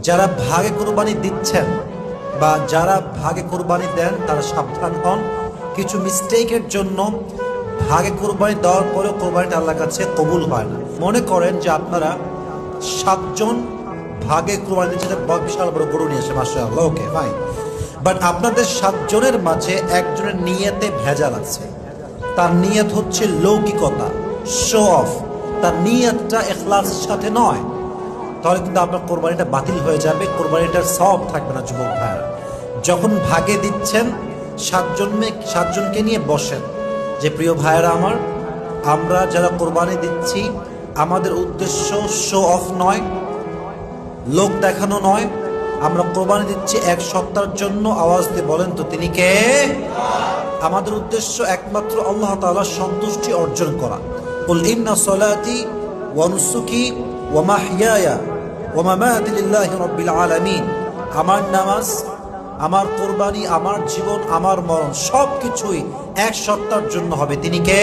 যারা ভাগে কুরবানি দিচ্ছেন বা যারা ভাগে কুরবানি দেন তারা সাবধান হন। কিছু মিস্টেকের জন্য ভাগে কুরবানি দেওয়ার পরেও কুরবানিটা আল্লাহর কাছে কবুল হয় না। মনে করেন যে আপনারা 7 জন ভাগে কুরবানি দিচ্ছেন, বিশাল বড় গরু নিয়ে এসে, মাশাআল্লাহ, ওকে ফাইন, বাট আপনাদের 7 জনের মাঝে একজনের নিয়তে ভেজাল আছে। তার নিয়ত হচ্ছে লৌকিকতা, শো অফ, তার নিয়তটা ইখলাসের সাথে নয়। তাহলে কিন্তু আপনার কোরবানিটা বাতিল হয়ে যাবে, কোরবানিটার সওয়াব থাকবে না। যুবক ভাইরা, যখন ভাগে দিচ্ছেন 7 জনকে নিয়ে বসেন যে প্রিয় ভাইয়েরা আমার, আমরা যারা কোরবানি দিচ্ছি আমাদের উদ্দেশ্য শো অফ নয়, লোক দেখানো নয়, আমরা কোরবানি দিচ্ছি এক সত্তার জন্য। আওয়াজ দিয়ে বলেন তো তিনি কে? আমাদের উদ্দেশ্য একমাত্র আল্লাহ তাআলার সন্তুষ্টি অর্জন করা। কুল ইন্না সলাতি ওয়া নুসুকি ওয়া মাহইয়ায়া ওয়া মামাতি লিল্লাহি রাব্বিল আলামিন। আমার নামাজ, আমার কোরবানি, আমার জীবন, আমার মরণ সবকিছুই এক সত্তার জন্য হবে। তিনি কে?